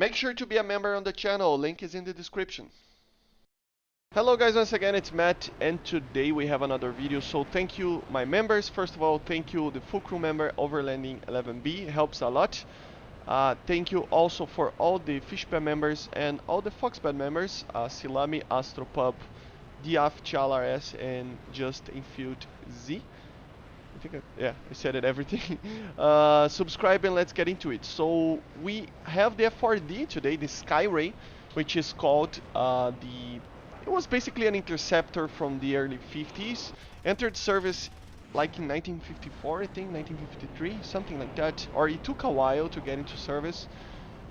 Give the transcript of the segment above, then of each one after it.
Make sure to be a member on the channel, link is in the description. Hello guys, once again it's Matt, and today we have another video. So thank you my members. First of all, thank you the full crew member Overlanding 11B, helps a lot. Thank you also for all the Fishpad members and all the Foxpad members, Silami, Astropub, Diaf, ChalRS, and Just Infield Z. I said it everything. Subscribe and let's get into it. So we have the F-4D today, the Skyray, which is called it was basically an interceptor from the early 50s. Entered service like in 1954, I think, 1953, something like that. Or it took a while to get into service.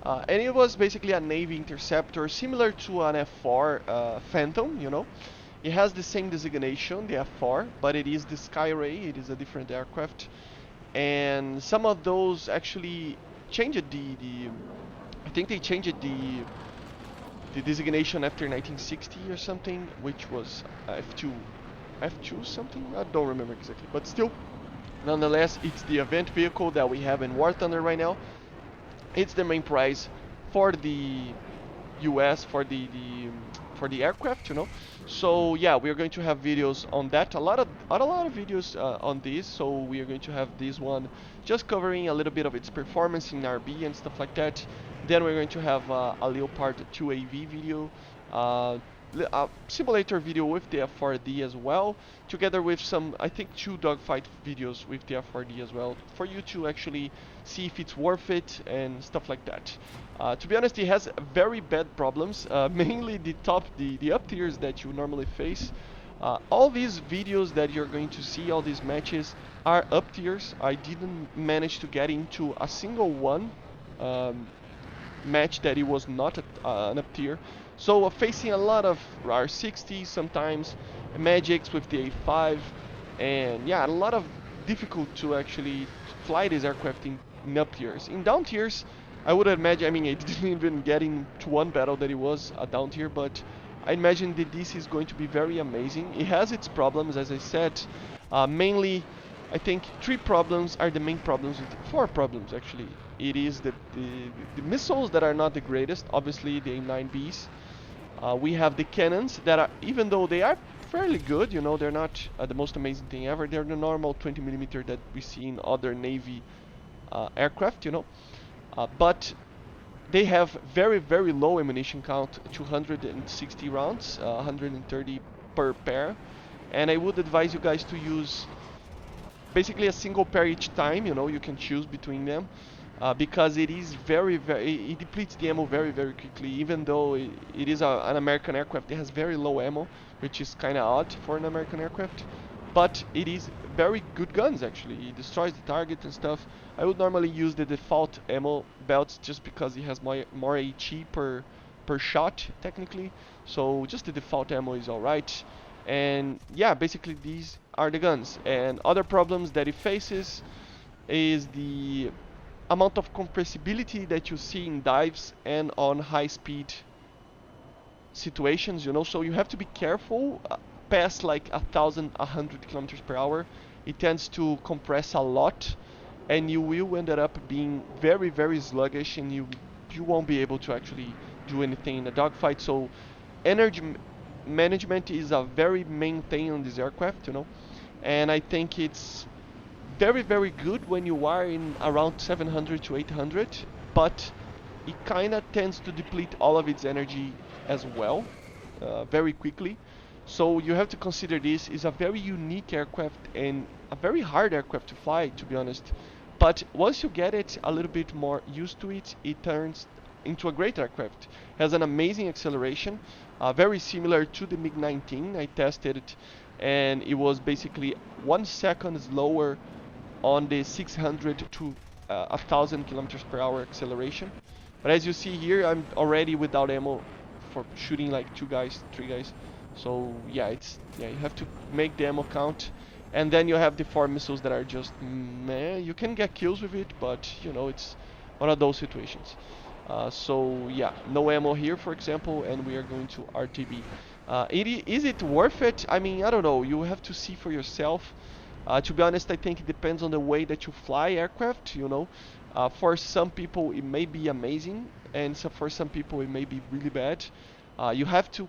And it was basically a Navy interceptor, similar to an F-4 Phantom, you know. It has the same designation, the F-4, but it is the Skyray, it is a different aircraft. And some of those actually changed I think they changed the designation after 1960 or something, which was F2 something? I don't remember exactly, but still, nonetheless, it's the event vehicle that we have in War Thunder right now. It's the main prize for the US, for the aircraft, you know. So yeah, we are going to have videos on that, a lot of videos on this. So we are going to have this one just covering a little bit of its performance in RB and stuff like that. Then we're going to have a Leopard 2 AV video, a simulator video with the F-4D as well, together with some, I think, 2 dogfight videos with the F-4D as well, for you to actually see if it's worth it and stuff like that. To be honest, it has very bad problems, mainly the up tiers that you normally face. All these videos that you're going to see, all these matches, are up tiers. I didn't manage to get into a single one match that it was not an up tier. So facing a lot of R60 sometimes, Magics with the A5, and yeah, a lot of difficult to actually fly this aircraft in up tiers. In down tiers, I would imagine, I mean, it didn't even get into one battle that it was a down tier, but I imagine that this is going to be very amazing. It has its problems, as I said. Mainly, I think 3 problems are the main problems, 4 problems actually. It is the missiles that are not the greatest, obviously the A9Bs. We have the cannons that are, even though they are fairly good, you know, they're not the most amazing thing ever. They're the normal 20mm that we see in other Navy aircraft, you know. But they have very low ammunition count, 260 rounds, 130 per pair. And I would advise you guys to use basically a single pair each time, you know, you can choose between them. Because it is it depletes the ammo very quickly, even though it is an American aircraft. It has very low ammo, which is kind of odd for an American aircraft, but it is very good guns actually. It destroys the target and stuff. I would normally use the default ammo belts just because it has more HE per shot technically, so just the default ammo is alright. And yeah, basically these are the guns. And other problems that it faces is the amount of compressibility that you see in dives and on high speed situations, you know. So you have to be careful past like 1,100 kilometers per hour. It tends to compress a lot, and you will end up being very sluggish, and you won't be able to actually do anything in a dogfight. So energy management is a very main thing on this aircraft, you know. And I think it's very good when you are in around 700 to 800, but it kind of tends to deplete all of its energy as well, very quickly. So you have to consider this is a very unique aircraft and a very hard aircraft to fly, to be honest. But once you get it a little bit more used to it, it turns into a great aircraft. Has an amazing acceleration, very similar to the MiG-19. I tested it, and it was basically 1 second slower on the 600 to 1,000 kilometers per hour acceleration. But as you see here, I'm already without ammo for shooting like 2 guys, 3 guys. So yeah, you have to make the ammo count. And then you have the 4 missiles that are just meh. You can get kills with it, but you know, it's one of those situations. So yeah, no ammo here, for example, and we are going to RTB. Is it worth it? I mean, I don't know. You have to see for yourself. To be honest, I think it depends on the way that you fly aircraft, you know. For some people it may be amazing, and so for some people it may be really bad. You have to,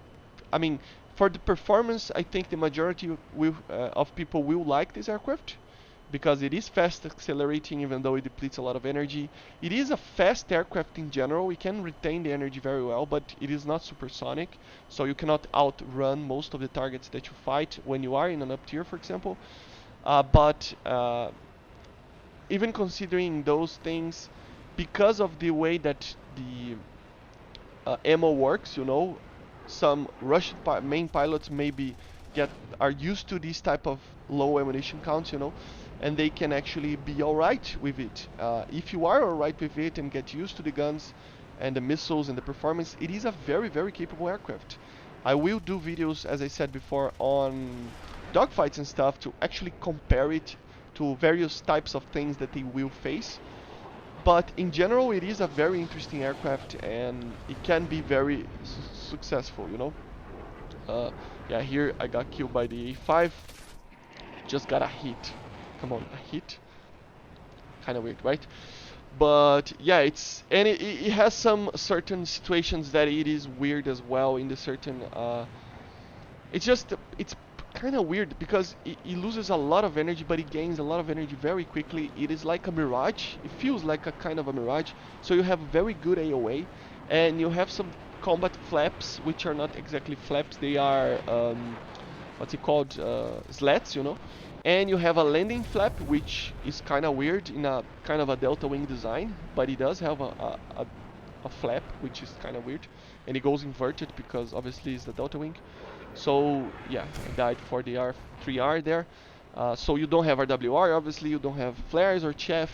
I mean, for the performance, I think the majority of people will like this aircraft because it is fast accelerating even though it depletes a lot of energy. It is a fast aircraft in general. It can retain the energy very well, but it is not supersonic, so you cannot outrun most of the targets that you fight when you are in an up tier, for example. But even considering those things, because of the way that the ammo works, you know, some Russian main pilots maybe get are used to this type of low ammunition counts, you know, and they can actually be alright with it. If you are alright with it and get used to the guns and the missiles and the performance, it is a very, very capable aircraft. I will do videos, as I said before, on dogfights and stuff to actually compare it to various types of things that they will face. But in general, it is a very interesting aircraft and it can be very successful, you know. Yeah, here I got killed by the A5. Just got a hit. Come on, a hit? Kind of weird, right? But yeah, it has some certain situations that it is weird as well in the certain it's kind of weird because it loses a lot of energy, but it gains a lot of energy very quickly. It is like a mirage. It feels like a kind of a mirage. So you have very good AOA, and you have some combat flaps, which are not exactly flaps. They are what's it called? Slats, you know. And you have a landing flap, which is kind of weird in a kind of a delta wing design, but it does have a flap, which is kind of weird, and it goes inverted because obviously it's the delta wing. So yeah, I died for the R3R there. So you don't have RWR, obviously, you don't have flares or chaff,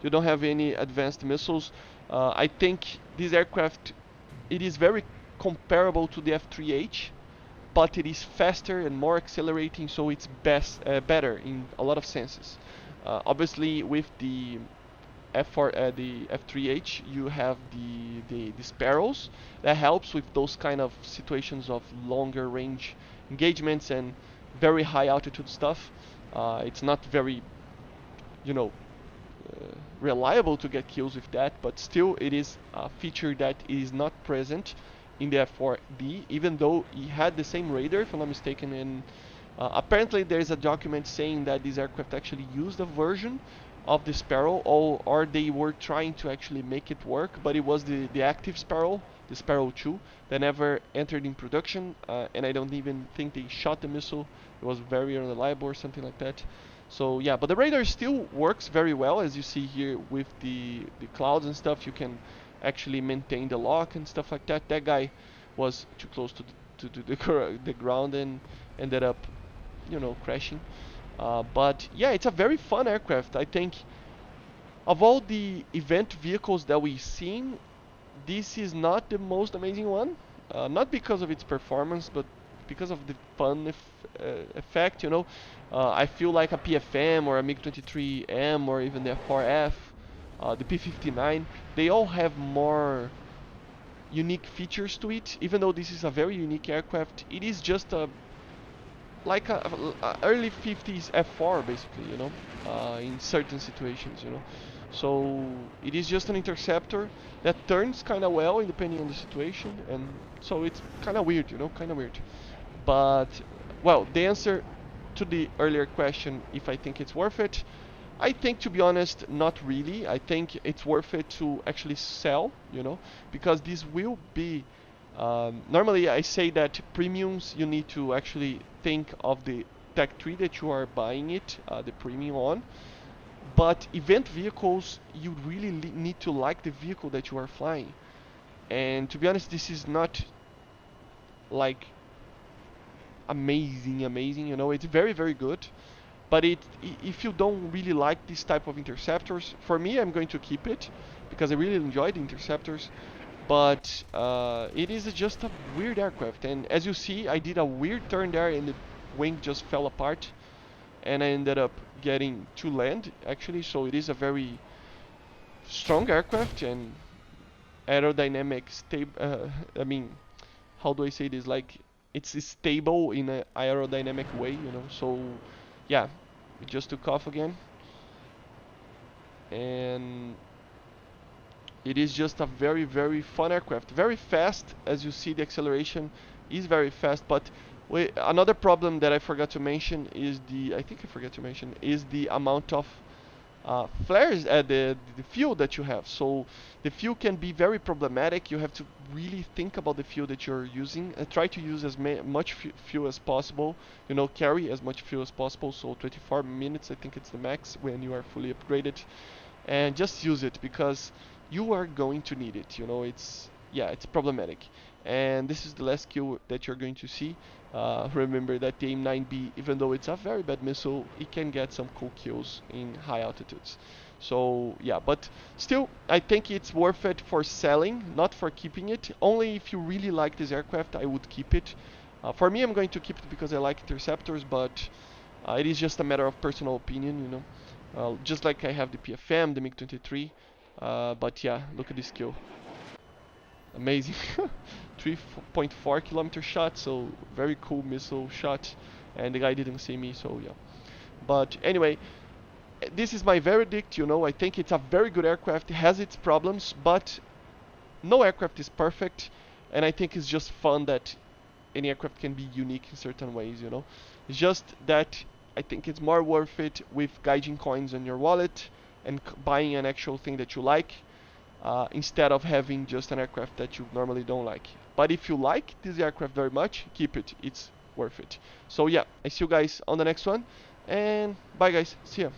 you don't have any advanced missiles. I think this aircraft, it is very comparable to the F3H, but it is faster and more accelerating, so it's better in a lot of senses. Obviously, with the the F3H, you have the sparrows. That helps with those kind of situations of longer range engagements and very high altitude stuff. It's not very, you know, reliable to get kills with that, but still it is a feature that is not present in the F-4D, even though it had the same radar, if I'm not mistaken, and apparently there is a document saying that this aircraft actually used a version of the Sparrow, or they were trying to actually make it work, but it was the active Sparrow, the Sparrow 2, that never entered in production, and I don't even think they shot the missile. It was very unreliable or something like that. So yeah, but the radar still works very well, as you see here with the clouds and stuff. You can actually maintain the lock and stuff like that. That guy was too close to the ground and ended up, you know, crashing. But yeah, it's a very fun aircraft. I think of all the event vehicles that we've seen, this is not the most amazing one. Not because of its performance, but because of the fun effect, you know. I feel like a PFM or a MiG-23M or even the F4F, the P-59, they all have more unique features to it. Even though this is a very unique aircraft, it is just a like a early 50s F4 basically, you know, in certain situations, you know. So it is just an interceptor that turns kind of well depending on the situation, and so it's kind of weird, you know, kind of weird. But well, the answer to the earlier question, if I think it's worth it, I think, to be honest, not really. I think it's worth it to actually sell, you know, because this will be normally I say that premiums, you need to actually think of the tech tree that you are buying it, the premium on. But event vehicles, you really need to like the vehicle that you are flying. And to be honest, this is not like amazing, you know. It's very, very good. But if you don't really like this type of interceptors, for me, I'm going to keep it because I really enjoy the interceptors. But it is just a weird aircraft, and as you see, I did a weird turn there and the wing just fell apart, and I ended up getting to land actually. So it is a very strong aircraft and aerodynamic stable. I mean, how do I say this? Like, it's stable in an aerodynamic way, you know. So yeah, it just took off again, and it is just a very fun aircraft. Very fast, as you see, the acceleration is very fast. But another problem that I forgot to mention is I think I forgot to mention is the amount of flares at the fuel that you have. So the fuel can be very problematic. You have to really think about the fuel that you're using and try to use as much fuel as possible. You know, carry as much fuel as possible. So 24 minutes, I think it's the max when you are fully upgraded, and just use it because you are going to need it. You know, it's problematic. And this is the last kill that you're going to see. Remember that the AIM-9B, even though it's a very bad missile, it can get some cool kills in high altitudes. So yeah, but still, I think it's worth it for selling, not for keeping it. Only if you really like this aircraft, I would keep it. For me, I'm going to keep it because I like interceptors, but it is just a matter of personal opinion, you know. Just like I have the PFM, the MiG-23, but yeah, look at this kill. Amazing. 3.4 kilometer shot, so very cool missile shot, and the guy didn't see me, so yeah. But anyway, this is my verdict, you know. I think it's a very good aircraft. It has its problems, but no aircraft is perfect, and I think it's just fun that any aircraft can be unique in certain ways, you know. It's just that I think it's more worth it with gaijin coins in your wallet and buying an actual thing that you like, instead of having just an aircraft that you normally don't like. But if you like this aircraft very much, keep it. It's worth it. So yeah, I see you guys on the next one, and bye guys. See ya.